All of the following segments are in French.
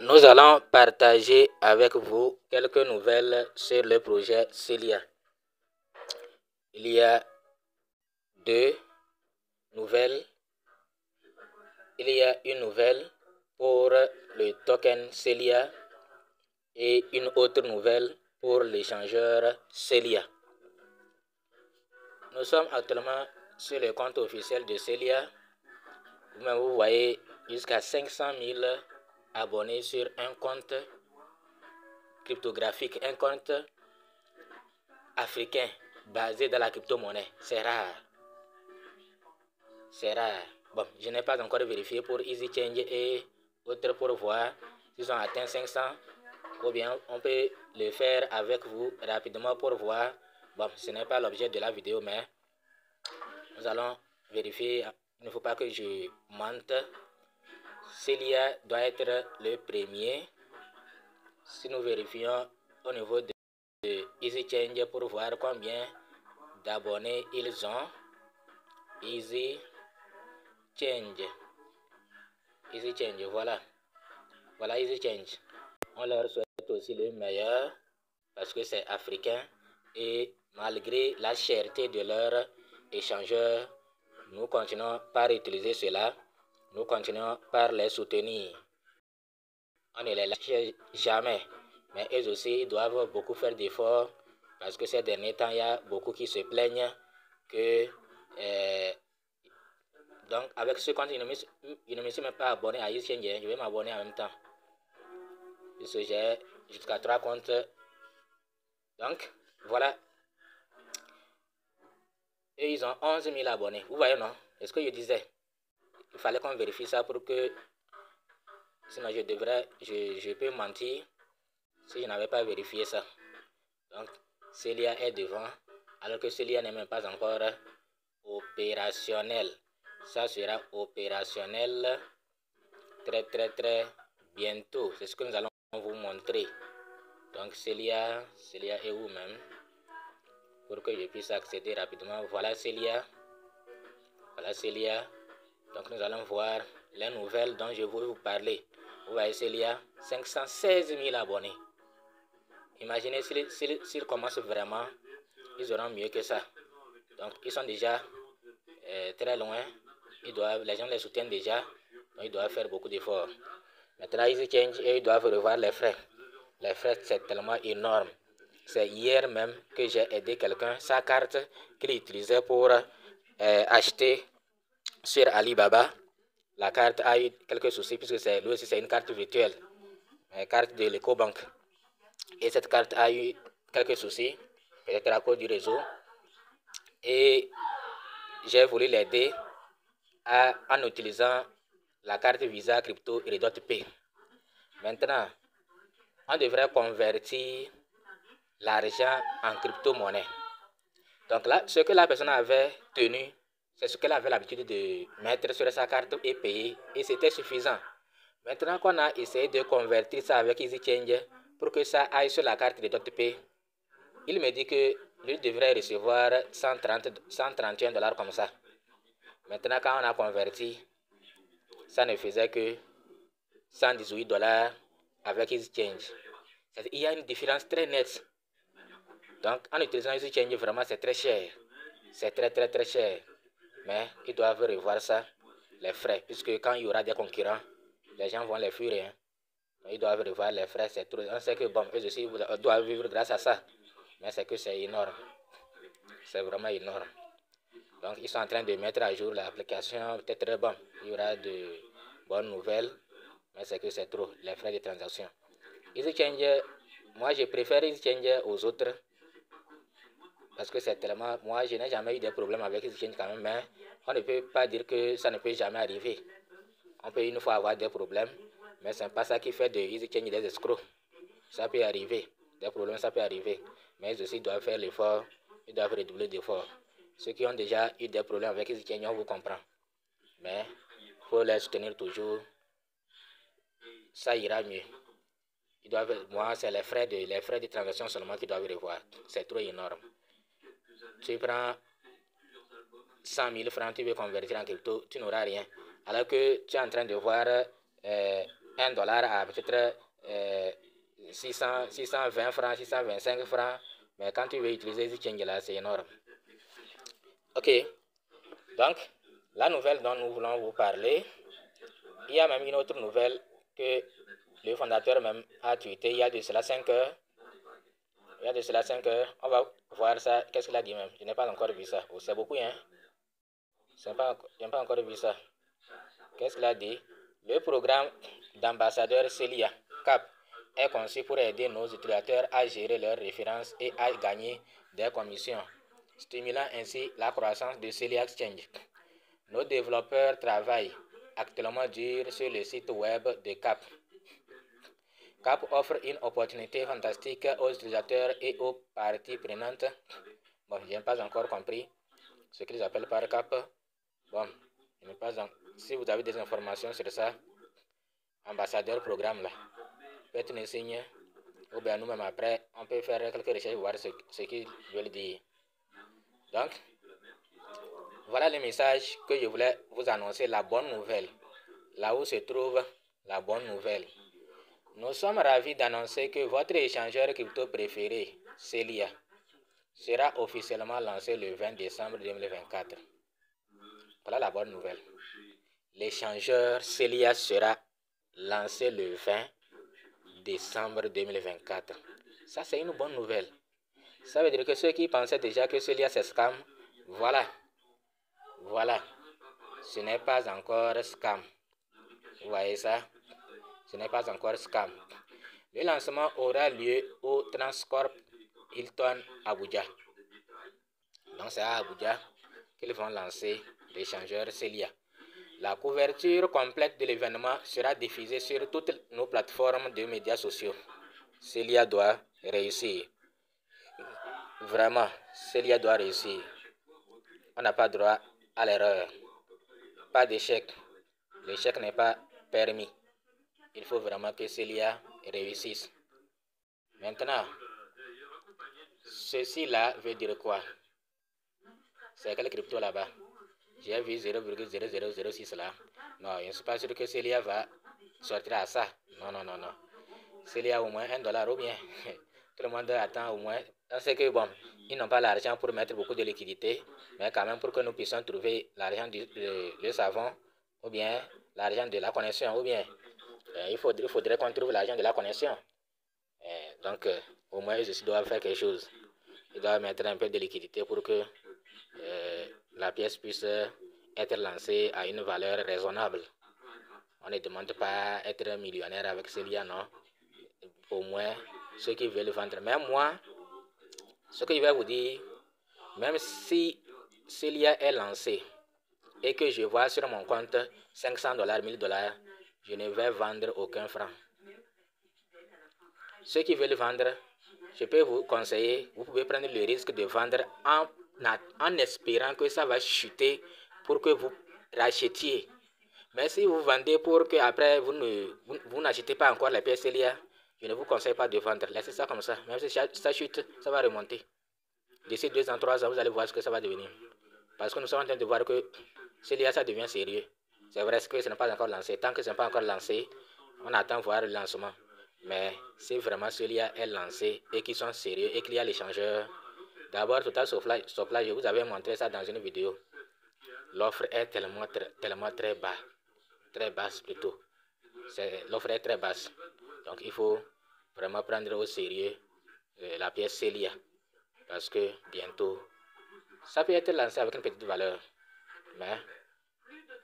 Nous allons partager avec vous quelques nouvelles sur le projet Celia. Il y a deux nouvelles. Il y a une nouvelle pour le token Celia et une autre nouvelle pour l'échangeur Celia. Nous sommes actuellement sur le compte officiel de Celia. Vous voyez jusqu'à 500 000 abonnés sur un compte cryptographique, un compte africain basé dans la crypto-monnaie. C'est rare. C'est rare. Bon, je n'ai pas encore vérifié pour EasyChange et autres pour voir s'ils ont atteint 500 ou bien on peut le faire avec vous rapidement pour voir. Bon, ce n'est pas l'objet de la vidéo, mais nous allons vérifier. Il ne faut pas que je mente. Celia doit être le premier. Si nous vérifions au niveau de EasyChange pour voir combien d'abonnés ils ont. EasyChange, voilà EasyChange. On leur souhaite aussi le meilleur parce que c'est africain et malgré la cherté de leur échangeur, nous continuons par utiliser cela, nous continuons par les soutenir. On ne les lâche jamais, mais eux aussi ils doivent beaucoup faire d'efforts parce que ces derniers temps, il y a beaucoup qui se plaignent que donc avec ce compte, je ne me suis même pas abonné à EasyChange, je vais m'abonner en même temps. Puisque j'ai jusqu'à 3 comptes. Donc, voilà. Et ils ont 11 000 abonnés. Vous voyez, non? Est-ce que je disais? Il fallait qu'on vérifie ça pour que... Sinon, je peux mentir si je n'avais pas vérifié ça. Donc, Celia est devant, alors que Celia n'est même pas encore opérationnel. Ça sera opérationnel très bientôt. C'est ce que nous allons vous montrer. Donc, Celia est où même? Pour que je puisse accéder rapidement. Voilà Celia. Donc nous allons voir les nouvelles dont je veux vous parler. Vous voyez Celia, 516 000 abonnés. Imaginez s'ils commencent vraiment, ils auront mieux que ça. Donc ils sont déjà très loin. Les gens les soutiennent déjà. Donc ils doivent faire beaucoup d'efforts. Maintenant EasyChange, ils doivent revoir les frais. Les frais c'est tellement énorme. C'est hier même que j'ai aidé quelqu'un, sa carte qu'il utilisait pour acheter sur Alibaba. La carte a eu quelques soucis puisque lui aussi c'est une carte virtuelle, une carte de l'EcoBank. Et cette carte a eu quelques soucis, peut-être à cause du réseau. Et j'ai voulu l'aider en utilisant la carte Visa Crypto Redot Pay. Maintenant, on devrait convertir l'argent en crypto-monnaie. Donc là, ce que la personne avait tenu, c'est ce qu'elle avait l'habitude de mettre sur sa carte et payer. Et c'était suffisant. Maintenant qu'on a essayé de convertir ça avec EasyChange pour que ça aille sur la carte de DotPay, il me dit que lui devrait recevoir 131 $ comme ça. Maintenant, quand on a converti, ça ne faisait que 118 $ avec EasyChange. Il y a une différence très nette. Donc, en utilisant EasyChange, vraiment, c'est très cher. C'est très cher. Mais ils doivent revoir ça, les frais, puisque quand il y aura des concurrents, les gens vont les fuir. Hein. Ils doivent revoir les frais, c'est trop. On sait que bon, eux aussi doivent vivre grâce à ça. Mais c'est que c'est énorme. C'est vraiment énorme. Donc, ils sont en train de mettre à jour l'application. Peut-être bon, il y aura de bonnes nouvelles. Mais c'est que c'est trop, les frais de transaction. EasyChange, moi je préfère EasyChange aux autres. Parce que c'est tellement... Moi, je n'ai jamais eu de problème avec EasyChange quand même. Mais on ne peut pas dire que ça ne peut jamais arriver. On peut une fois avoir des problèmes. Mais ce n'est pas ça qui fait de EasyChange des escrocs. Ça peut arriver. Des problèmes, ça peut arriver. Mais ils aussi doivent faire l'effort. Ils doivent redoubler d'efforts. Ceux qui ont déjà eu des problèmes avec EasyChange, on vous comprend. Mais il faut les soutenir toujours. Ça ira mieux. Moi, c'est les frais de transaction seulement qu'ils doivent revoir. C'est trop énorme. Tu prends 100 000 francs, tu veux convertir en crypto, tu n'auras rien. Alors que tu es en train de voir $1 à peut-être 620 francs, 625 francs. Mais quand tu veux utiliser ce change là, c'est énorme. Ok, donc la nouvelle dont nous voulons vous parler, il y a même une autre nouvelle que le fondateur même a tweeté il y a de cela 5 heures. On va voir ça. Qu'est-ce qu'il a dit même? Je n'ai pas encore vu ça. Oh, c'est beaucoup, hein? Je n'ai pas encore vu ça. Qu'est-ce qu'il a dit? Le programme d'ambassadeur Celia, CAP, est conçu pour aider nos utilisateurs à gérer leurs références et à gagner des commissions, stimulant ainsi la croissance de Celia Exchange. Nos développeurs travaillent actuellement dur sur le site web de CAP. CAP offre une opportunité fantastique aux utilisateurs et aux parties prenantes. Bon, je n'ai pas encore compris ce qu'ils appellent par CAP. Bon, je n'ai pas si vous avez des informations sur ça, ambassadeur programme là, faites-nous signe, ou bien nous-mêmes après, on peut faire quelques recherches pour voir ce qu'ils veulent dire. Donc, voilà le message que je voulais vous annoncer, la bonne nouvelle. Là où se trouve la bonne nouvelle. Nous sommes ravis d'annoncer que votre échangeur crypto préféré, Celia, sera officiellement lancé le 20 décembre 2024. Voilà la bonne nouvelle. L'échangeur Celia sera lancé le 20 décembre 2024. Ça, c'est une bonne nouvelle. Ça veut dire que ceux qui pensaient déjà que Celia c'est scam, voilà. Ce n'est pas encore scam. Vous voyez ça? Ce n'est pas encore scam. Le lancement aura lieu au Transcorp Hilton Abuja. Donc c'est à Abuja qu'ils vont lancer l'échangeur Celia. La couverture complète de l'événement sera diffusée sur toutes nos plateformes de médias sociaux. Celia doit réussir. Vraiment, Celia doit réussir. On n'a pas droit à l'erreur. Pas d'échec. L'échec n'est pas permis. Il faut vraiment que Celia réussisse. Maintenant, ceci-là veut dire quoi? C'est quel crypto là-bas? J'ai vu 0,0006 là. Non, je ne suis pas sûr que Celia va sortir à ça. Non. Celia au moins $1 ou bien. Tout le monde attend au moins. On sait que bon, ils n'ont pas l'argent pour mettre beaucoup de liquidités, mais quand même pour que nous puissions trouver l'argent du savon, ou bien l'argent de la connexion, ou bien il faudrait qu'on trouve l'argent de la connexion. Donc, au moins, ils doivent faire quelque chose. Ils doivent mettre un peu de liquidité pour que la pièce puisse être lancée à une valeur raisonnable. On ne demande pas être millionnaire avec Celia, non. Au moins, ceux qui veulent vendre. Même moi, ce que je vais vous dire, même si Celia est lancée et que je vois sur mon compte $500, $1000, je ne vais vendre aucun franc. Ceux qui veulent vendre, je peux vous conseiller, vous pouvez prendre le risque de vendre en espérant que ça va chuter pour que vous rachetiez. Mais si vous vendez pour que après vous n'achetez pas encore les pièces Celia, je ne vous conseille pas de vendre. Laissez ça comme ça. Même si ça chute, ça va remonter. D'ici 2 ans, 3 ans, vous allez voir ce que ça va devenir. Parce que nous sommes en train de voir que Celia, ça devient sérieux. C'est vrai que ce n'est pas encore lancé. Tant que ce n'est pas encore lancé, on attend voir le lancement. Mais si vraiment Celia est lancé et qu'ils sont sérieux et qu'il y a l'échangeur, d'abord, Total Supply, je vous avais montré ça dans une vidéo. L'offre est tellement très bas. Très basse plutôt. L'offre est très basse. Donc il faut vraiment prendre au sérieux la pièce Celia. Parce que bientôt, ça peut être lancé avec une petite valeur. Mais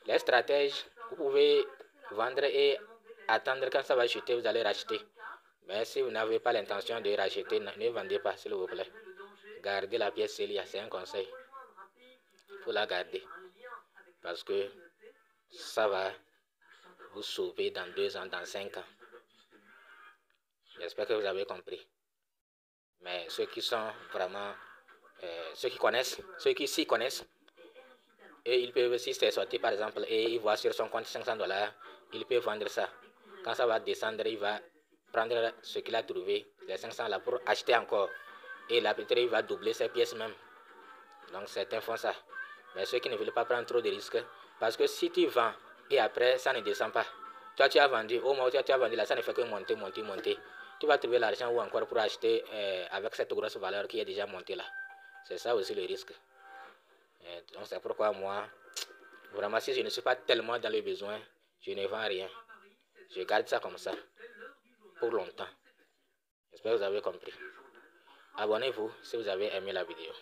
les stratèges, vous pouvez vendre et attendre quand ça va chuter, vous allez racheter. Mais si vous n'avez pas l'intention de racheter, ne vendez pas, s'il vous plaît. Gardez la pièce Celia, c'est un conseil. Il faut la garder. Parce que ça va vous sauver dans 2 ans, dans 5 ans. J'espère que vous avez compris. Mais ceux qui sont vraiment, ceux qui s'y connaissent, et ils peuvent, si c'est sorti par exemple, et ils voient sur son compte $500, ils peuvent vendre ça. Quand ça va descendre, il va prendre ce qu'il a trouvé, les 500 là, pour acheter encore. Et là, peut-être, il va doubler ses pièces même. Donc, certains font ça. Mais ceux qui ne veulent pas prendre trop de risques, parce que si tu vends, et après, ça ne descend pas, Toi, tu as vendu, au moment où tu as vendu là, ça ne fait que monter, monter, monter. Tu vas trouver l'argent ou encore pour acheter avec cette grosse valeur qui est déjà montée là. C'est ça aussi le risque. Donc c'est pourquoi moi, vraiment, si je ne suis pas tellement dans le besoin, je ne vends rien. Je garde ça comme ça pour longtemps. J'espère que vous avez compris. Abonnez-vous si vous avez aimé la vidéo.